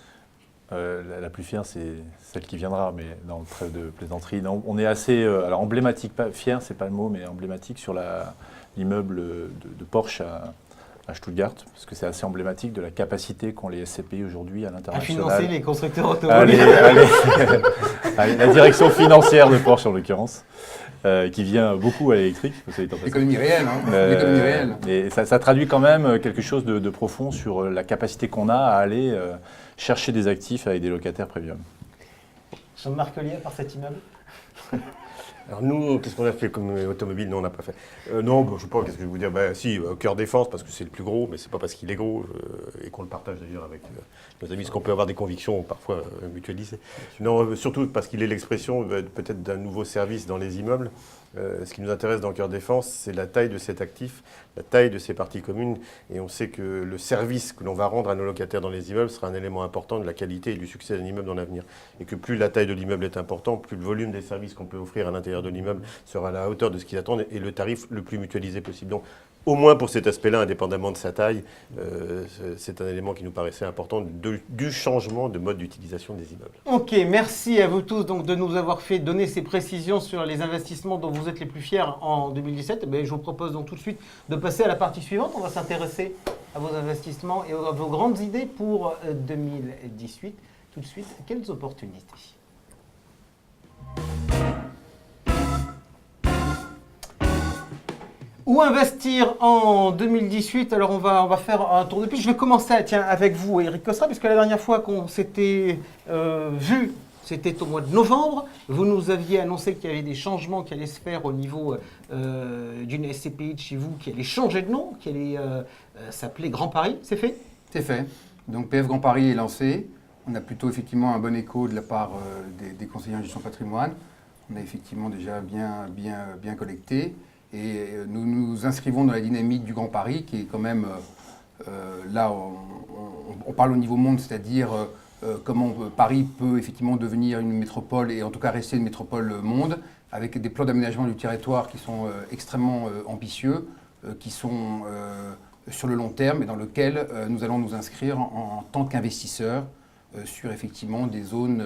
La plus fière, c'est celle qui viendra, mais dans le trêve de plaisanterie. Non, on est assez alors emblématique, pas fier, c'est pas le mot, mais emblématique sur l'immeuble de Porsche à Stuttgart, parce que c'est assez emblématique de la capacité qu'ont les SCPI aujourd'hui à À l'international. financer les constructeurs automobiles. Allez, la direction financière de Porsche en l'occurrence, qui vient beaucoup à l'électrique. L'économie réelle, hein. L'économie réelle. Et ça traduit quand même quelque chose de profond sur la capacité qu'on a à aller chercher des actifs avec des locataires premium. Jean-Marc Ollier, par cet immeuble. Alors nous, qu'est-ce qu'on a fait comme automobile? Non, on n'a pas fait. Non, je ne sais pas, qu'est-ce que je vais vous dire? Si, Cœur Défense, parce que c'est le plus gros, mais c'est pas parce qu'il est gros, et qu'on le partage d'ailleurs avec nos amis, parce qu'on peut avoir des convictions parfois mutualisées. Non, surtout parce qu'il est l'expression peut-être d'un nouveau service dans les immeubles. Ce qui nous intéresse dans Cœur Défense, c'est la taille de cet actif, la taille de ces parties communes, et on sait que le service que l'on va rendre à nos locataires dans les immeubles sera un élément important de la qualité et du succès d'un immeuble dans l'avenir. Et que plus la taille de l'immeuble est importante, plus le volume des services qu'on peut offrir à l'intérieur de l'immeuble sera à la hauteur de ce qu'ils attendent, et le tarif le plus mutualisé possible. Donc, au moins pour cet aspect-là, indépendamment de sa taille, c'est un élément qui nous paraissait important du changement de mode d'utilisation des immeubles. Ok, merci à vous tous donc, de nous avoir donné ces précisions sur les investissements dont vous êtes les plus fiers en 2017. Eh je vous propose donc tout de suite de passer à la partie suivante. On va s'intéresser à vos investissements et à vos grandes idées pour 2018. Tout de suite, quelles opportunités? Où investir en 2018? Alors on va faire un tour de piste. Je vais commencer avec vous, Eric Costra, puisque la dernière fois qu'on s'était vu, c'était au mois de novembre. Vous nous aviez annoncé qu'il y avait des changements qui allaient se faire au niveau d'une SCPI de chez vous, qui allait changer de nom, qui allait s'appeler Grand Paris. C'est fait? C'est fait. Donc PF Grand Paris est lancé. On a plutôt effectivement un bon écho de la part des conseillers en gestion patrimoine. On a effectivement déjà bien collecté. Et nous nous inscrivons dans la dynamique du Grand Paris, qui est quand même, là, on parle au niveau monde, c'est-à-dire comment Paris peut effectivement devenir une métropole, et en tout cas rester une métropole monde, avec des plans d'aménagement du territoire qui sont extrêmement ambitieux, qui sont sur le long terme, et dans lequel nous allons nous inscrire en tant qu'investisseurs sur effectivement des zones...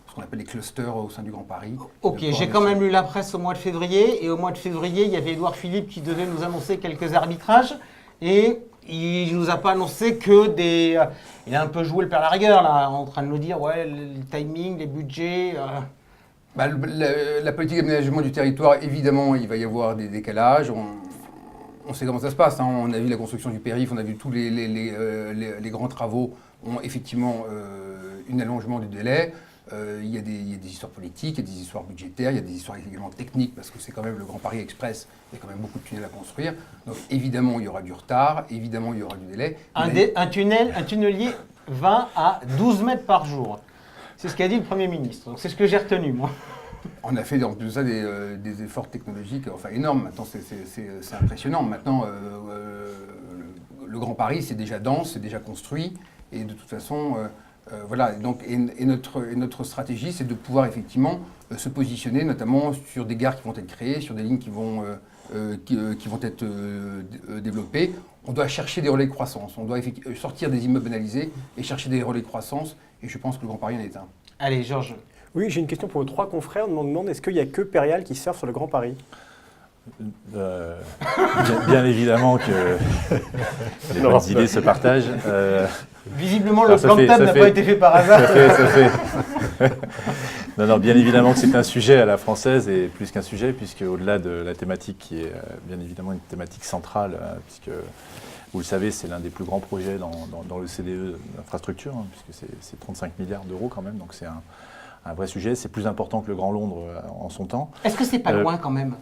ce qu'on appelle les clusters au sein du Grand Paris. Ok, j'ai quand même lu la presse au mois de février, et au mois de février, il y avait Édouard Philippe qui devait nous annoncer quelques arbitrages, et il nous a pas annoncé que des... il a un peu joué le père Larrigueur, là, en train de nous dire, ouais, le timing, les budgets... La politique d'aménagement du territoire, évidemment, il va y avoir des décalages. On sait comment ça se passe, hein. On a vu la construction du périph', on a vu tous les grands travaux ont effectivement un allongement du délai. Il y a des histoires politiques, il y a des histoires budgétaires, il y a des histoires également techniques, parce que c'est quand même le Grand Paris Express, il y a quand même beaucoup de tunnels à construire. Donc évidemment, il y aura du retard, évidemment, il y aura du délai. Un tunnelier va à 12 mètres par jour. C'est ce qu'a dit le Premier ministre. Donc c'est ce que j'ai retenu, moi. On a fait en plus de ça des efforts technologiques énormes. Maintenant, c'est impressionnant. Maintenant, le Grand Paris, c'est déjà dense, c'est déjà construit, et de toute façon... voilà, donc, et notre stratégie, c'est de pouvoir effectivement se positionner, notamment sur des gares qui vont être créées, sur des lignes qui vont être développées. On doit chercher des relais de croissance, on doit sortir des immeubles banalisés et chercher des relais de croissance, et je pense que le Grand Paris en est un. Allez, Georges. Oui, j'ai une question pour vos trois confrères. On me demande, est-ce qu'il n'y a que Périal qui surfe sur le Grand Paris? Bien évidemment que les bonnes idées se partagent. Visiblement, le plan de table n'a pas été fait par hasard. Ça fait. Non, bien évidemment que c'est un sujet à la française, et plus qu'un sujet, puisque au-delà de la thématique qui est bien évidemment une thématique centrale, puisque Vous le savez, c'est l'un des plus grands projets dans le CDE d'infrastructure, hein, puisque c'est 35 milliards d'euros quand même, donc c'est un vrai sujet. C'est plus important que le Grand Londres en son temps. Est-ce que c'est pas loin quand même?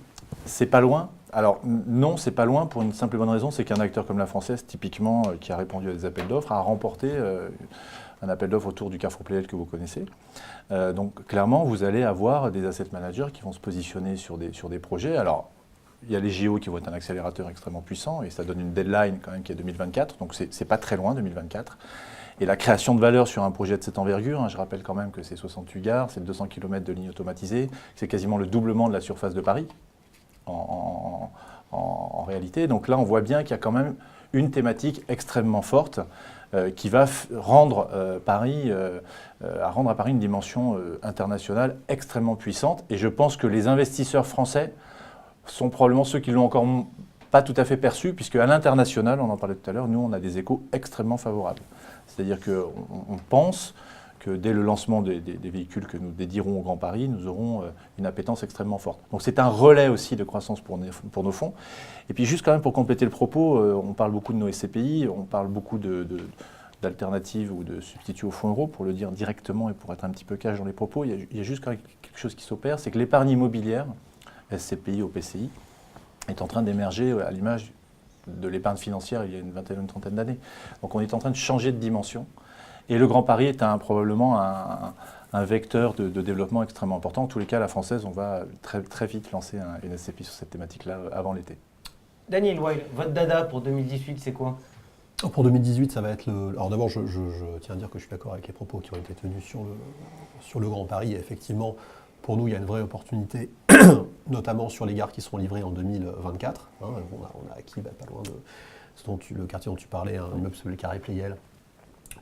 C'est pas loin. Alors non, c'est pas loin pour une simple et bonne raison, c'est qu'un acteur comme la Française, typiquement, qui a répondu à des appels d'offres, a remporté un appel d'offres autour du Carrefour Pleyel que vous connaissez. Donc clairement, vous allez avoir des asset managers qui vont se positionner sur des projets. Alors, il y a les JO qui vont être un accélérateur extrêmement puissant et ça donne une deadline quand même qui est 2024, donc c'est pas très loin 2024. Et la création de valeur sur un projet de cette envergure, hein, je rappelle quand même que c'est 68 gares, c'est 200 km de lignes automatisées, c'est quasiment le doublement de la surface de Paris en réalité. Donc là, on voit bien qu'il y a quand même une thématique extrêmement forte qui va rendre à Paris une dimension internationale extrêmement puissante. Et je pense que les investisseurs français sont probablement ceux qui l'ont encore pas tout à fait perçu, puisque à l'international, on en parlait tout à l'heure, nous, on a des échos extrêmement favorables. C'est-à-dire qu'on pense que dès le lancement des véhicules que nous dédierons au Grand Paris, nous aurons une appétence extrêmement forte. Donc c'est un relais aussi de croissance pour nos fonds. Et puis juste quand même pour compléter le propos, on parle beaucoup de nos SCPI, on parle beaucoup d'alternatives ou de substituts au fonds euro, pour le dire directement et pour être un petit peu cash dans les propos. Il y a juste quand même quelque chose qui s'opère, c'est que l'épargne immobilière, SCPI, OPCI, est en train d'émerger à l'image de l'épargne financière il y a une vingtaine, une trentaine d'années. Donc on est en train de changer de dimension. Et le Grand Paris est probablement un vecteur de développement extrêmement important. En tous les cas, la Française, on va très, très vite lancer une SCPI sur cette thématique-là avant l'été. Daniel Weil, votre dada pour 2018, c'est quoi? Pour 2018, ça va être le... Alors d'abord, je tiens à dire que je suis d'accord avec les propos qui ont été tenus sur le Grand Paris. Et effectivement, pour nous, il y a une vraie opportunité, notamment sur les gares qui seront livrées en 2024. Hein, on a acquis pas loin de le quartier dont tu parlais, un immeuble sur le Carré Pleyel,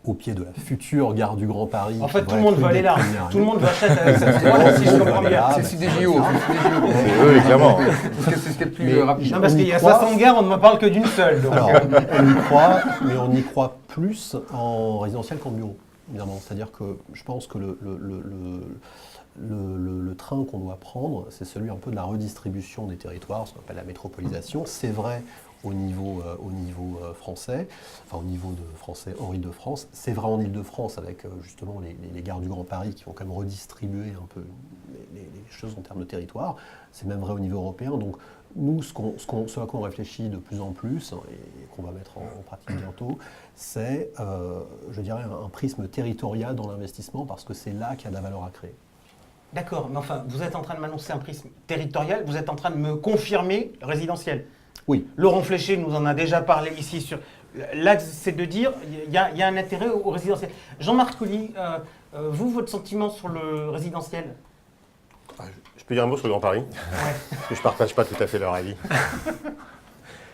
au pied de la future gare du Grand Paris. En fait, tout le monde va aller là. Tout le monde va acheter avec ça. Si je comprends bien. C'est CDJO. Oui, clairement. C'est ce qui est le plus rapide. Non, parce qu'il y a 60 gares, on ne me parle que d'une seule. Donc. Alors, on y croit, mais on y croit plus en résidentiel qu'en bureau, évidemment. C'est-à-dire que je pense que le train qu'on doit prendre, c'est celui un peu de la redistribution des territoires, ce qu'on appelle la métropolisation. C'est vrai au niveau français, enfin au niveau de français hors Île-de-France. C'est vrai en Île-de-France avec justement les gares du Grand Paris qui vont quand même redistribuer un peu les choses en termes de territoire. C'est même vrai au niveau européen. Donc nous, ce à quoi on réfléchit de plus en plus et qu'on va mettre en pratique bientôt, c'est, je dirais, un prisme territorial dans l'investissement parce que c'est là qu'il y a de la valeur à créer. D'accord, mais enfin, vous êtes en train de m'annoncer un prisme territorial, vous êtes en train de me confirmer le résidentiel. Oui. Laurent Fléché nous en a déjà parlé ici. Là, c'est de dire il y a un intérêt au résidentiel. Jean-Marc Colly, vous, votre sentiment sur le résidentiel? Je peux dire un mot sur le Grand Paris? Ouais. Parce que je ne partage pas tout à fait leur avis.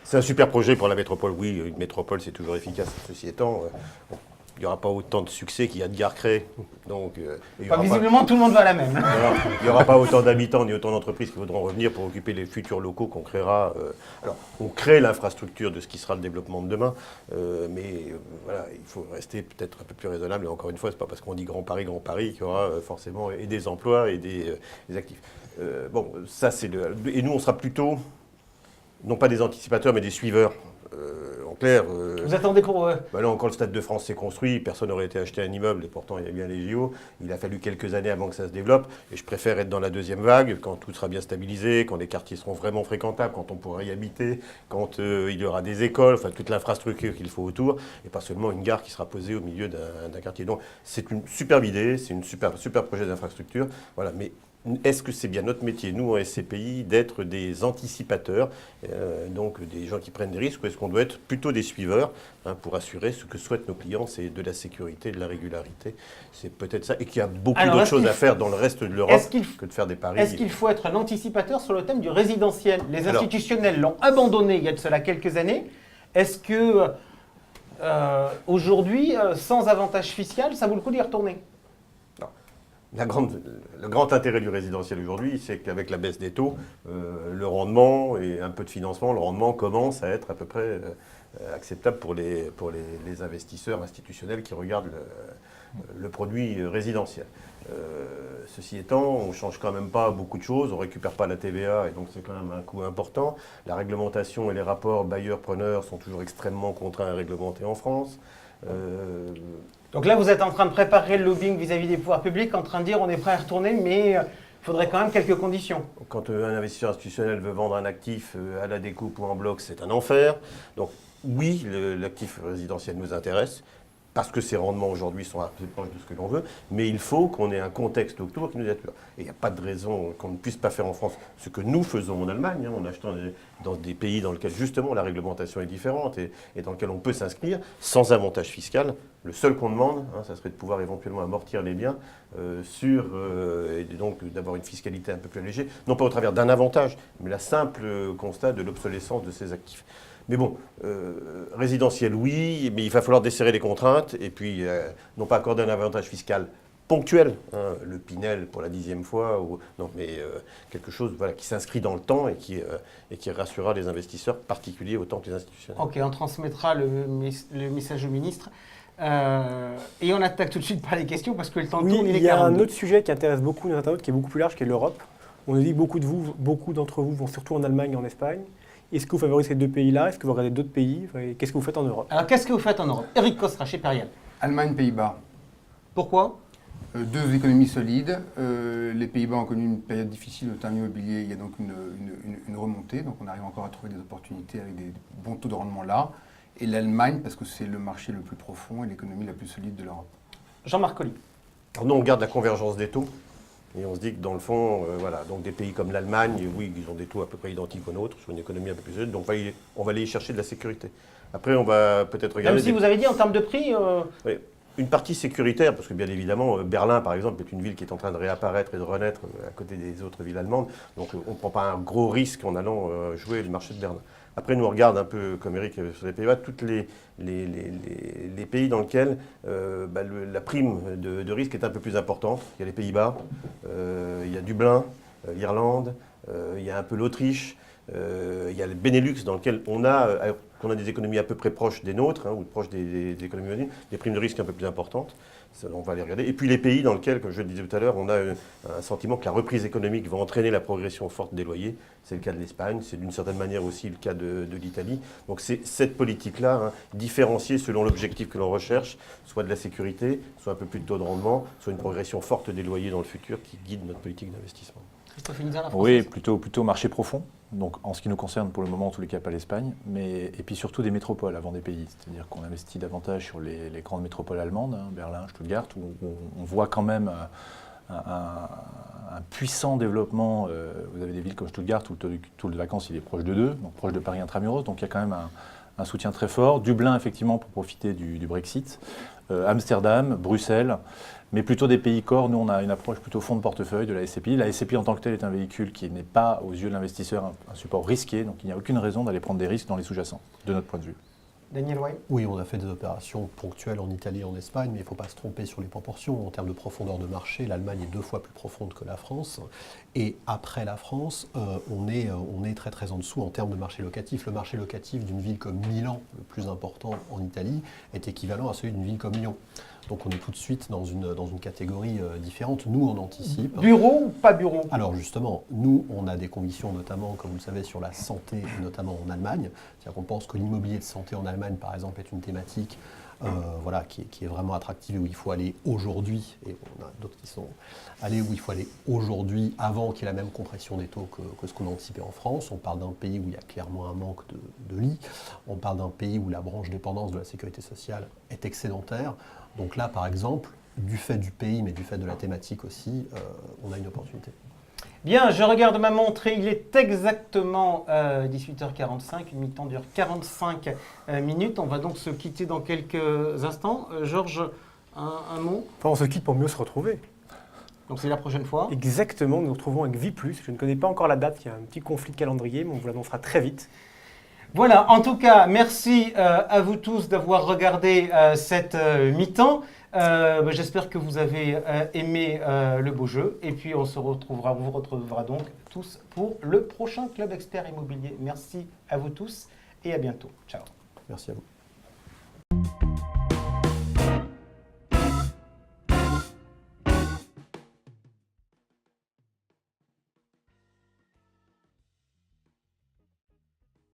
C'est un super projet pour la métropole. Oui, une métropole, c'est toujours efficace. Ceci étant, il n'y aura pas autant de succès qu'il y a de gares créées. Donc, visiblement, tout le monde va à la même. Il n'y aura pas autant d'habitants ni autant d'entreprises qui voudront revenir pour occuper les futurs locaux qu'on créera. Alors, on crée l'infrastructure de ce qui sera le développement de demain, mais voilà, il faut rester peut-être un peu plus raisonnable. Et encore une fois, ce n'est pas parce qu'on dit Grand Paris qu'il y aura forcément et des emplois et des actifs. Bon, ça c'est et nous, on sera plutôt, non pas des anticipateurs, mais des suiveurs. En clair, vous attendez pour... là encore, le Stade de France s'est construit, personne n'aurait été acheter un immeuble, et pourtant il y a bien les JO. Il a fallu quelques années avant que ça se développe, et je préfère être dans la deuxième vague, quand tout sera bien stabilisé, quand les quartiers seront vraiment fréquentables, quand on pourra y habiter, quand il y aura des écoles, enfin toute l'infrastructure qu'il faut autour, et pas seulement une gare qui sera posée au milieu d'un quartier. Donc c'est une superbe idée, c'est une super projet d'infrastructure, voilà, mais est-ce que c'est bien notre métier, nous en SCPI, d'être des anticipateurs, donc des gens qui prennent des risques, ou est-ce qu'on doit être plutôt des suiveurs pour assurer ce que souhaitent nos clients, c'est de la sécurité, de la régularité. C'est peut-être ça, et qu'il y a beaucoup d'autres choses à faire dans le reste de l'Europe que de faire des paris. Est-ce qu'il faut être un anticipateur sur le thème du résidentiel? Les institutionnels l'ont abandonné il y a de cela quelques années. Est-ce que aujourd'hui, sans avantage fiscal, ça vaut le coup d'y retourner? Le grand intérêt du résidentiel aujourd'hui, c'est qu'avec la baisse des taux, le rendement et un peu de financement, le rendement commence à être à peu près acceptable pour les investisseurs institutionnels qui regardent le produit résidentiel. Ceci étant, on ne change quand même pas beaucoup de choses, on ne récupère pas la TVA et donc c'est quand même un coût important. La réglementation et les rapports bailleurs-preneurs sont toujours extrêmement contraints et réglementés en France. Donc là, vous êtes en train de préparer le lobbying vis-à-vis des pouvoirs publics, en train de dire on est prêt à retourner, mais il faudrait quand même quelques conditions. Quand un investisseur institutionnel veut vendre un actif à la découpe ou en bloc, c'est un enfer. Donc oui, l'actif résidentiel nous intéresse, parce que ses rendements aujourd'hui sont assez proches de ce que l'on veut, mais il faut qu'on ait un contexte autour qui nous attire. Et il n'y a pas de raison qu'on ne puisse pas faire en France ce que nous faisons en Allemagne, en achetant dans des pays dans lesquels justement la réglementation est différente et dans lesquels on peut s'inscrire sans avantage fiscal. Le seul qu'on demande, ça serait de pouvoir éventuellement amortir les biens et donc d'avoir une fiscalité un peu plus allégée, non pas au travers d'un avantage, mais la simple constat de l'obsolescence de ces actifs. Mais bon, résidentiel, oui, mais il va falloir desserrer les contraintes et puis non pas accorder un avantage fiscal ponctuel, le Pinel pour la 10e fois, mais quelque chose qui s'inscrit dans le temps et qui rassurera les investisseurs particuliers autant que les institutionnels. Ok, on transmettra le message au ministre. Et on attaque tout de suite par les questions parce que le temps tourne, il est 42. Il y a un autre sujet qui intéresse beaucoup nos internautes, qui est beaucoup plus large, qui est l'Europe. On nous dit que beaucoup d'entre vous vont surtout en Allemagne et en Espagne. Est-ce que vous favorisez ces deux pays-là? Est-ce que vous regardez d'autres pays? Qu'est-ce que vous faites en Europe? Alors, qu'est-ce que vous faites en Europe? Éric Kostra, chez Perial. Allemagne, Pays-Bas. Pourquoi? Deux économies solides. Les Pays-Bas ont connu une période difficile au terme immobilier. Il y a donc une remontée. Donc on arrive encore à trouver des opportunités avec des bons taux de rendement là. Et l'Allemagne, parce que c'est le marché le plus profond et l'économie la plus solide de l'Europe. Jean-Marc Colli. Alors nous, on garde la convergence des taux. Et on se dit que dans le fond, donc des pays comme l'Allemagne, oui, ils ont des taux à peu près identiques aux nôtres, sur une économie un peu plus solide, donc on va aller y chercher de la sécurité. Après, on va peut-être regarder... Même si vous avez dit en termes de prix... Oui, une partie sécuritaire, parce que bien évidemment, Berlin, par exemple, est une ville qui est en train de réapparaître et de renaître à côté des autres villes allemandes, donc on ne prend pas un gros risque en allant jouer le marché de Berlin. Après, nous, on regarde un peu, comme Eric sur les Pays-Bas, tous les pays dans lesquels la prime de risque est un peu plus importante. Il y a les Pays-Bas, il y a Dublin, l'Irlande, il y a un peu l'Autriche, il y a le Benelux dans lequel on a des économies à peu près proches des nôtres, ou proches des économies voisines, des primes de risque un peu plus importantes. Ça, on va les regarder. Et puis les pays dans lesquels, comme je le disais tout à l'heure, on a un sentiment que la reprise économique va entraîner la progression forte des loyers. C'est le cas de l'Espagne, c'est d'une certaine manière aussi le cas de l'Italie. Donc c'est cette politique-là, différenciée selon l'objectif que l'on recherche, soit de la sécurité, soit un peu plus de taux de rendement, soit une progression forte des loyers dans le futur qui guide notre politique d'investissement. Christophe Inza, la Oui, plutôt marché profond. Donc en ce qui nous concerne, pour le moment, en tous les cas, pas l'Espagne, et puis surtout des métropoles avant des pays. C'est-à-dire qu'on investit davantage sur les grandes métropoles allemandes, Berlin, Stuttgart, où on voit quand même un puissant développement. Vous avez des villes comme Stuttgart où le taux de vacances il est proche de 2, donc proche de Paris intramuros, donc il y a quand même un soutien très fort. Dublin, effectivement, pour profiter du Brexit. Amsterdam, Bruxelles, mais plutôt des pays corps. Nous, on a une approche plutôt fond de portefeuille de la SCPI. La SCPI en tant que telle est un véhicule qui n'est pas, aux yeux de l'investisseur, un support risqué, donc il n'y a aucune raison d'aller prendre des risques dans les sous-jacents, de notre point de vue. Daniel Way. Oui, on a fait des opérations ponctuelles en Italie et en Espagne, mais il ne faut pas se tromper sur les proportions. En termes de profondeur de marché, l'Allemagne est 2 fois plus profonde que la France. Et après la France, on est très très en dessous en termes de marché locatif. Le marché locatif d'une ville comme Milan, le plus important en Italie, est équivalent à celui d'une ville comme Lyon. Donc on est tout de suite dans une catégorie différente. Nous, on anticipe. Bureau ou pas bureau? Alors justement, nous, on a des convictions, notamment, comme vous le savez, sur la santé, notamment en Allemagne. C'est-à-dire qu'on pense que l'immobilier de santé en Allemagne, par exemple, est une thématique qui est vraiment attractive et où il faut aller aujourd'hui. Et on a d'autres qui sont allés où il faut aller aujourd'hui, avant qu'il y ait la même compression des taux que ce qu'on a anticipé en France. On parle d'un pays où il y a clairement un manque de lits. On parle d'un pays où la branche dépendance de la sécurité sociale est excédentaire. Donc là, par exemple, du fait du pays, mais du fait de la thématique aussi, on a une opportunité. Bien, je regarde ma montre et il est exactement 18h45. Une mi-temps dure 45 minutes. On va donc se quitter dans quelques instants. Georges, un mot? Enfin, on se quitte pour mieux se retrouver. Donc c'est la prochaine fois. Exactement, nous nous retrouvons avec Vie+. Je ne connais pas encore la date, il y a un petit conflit de calendrier, mais on vous l'annoncera très vite. Voilà, en tout cas, merci à vous tous d'avoir regardé cette mi-temps. J'espère que vous avez aimé le beau jeu. Et puis on vous retrouvera donc tous pour le prochain Club Expert Immobilier. Merci à vous tous et à bientôt. Ciao. Merci à vous.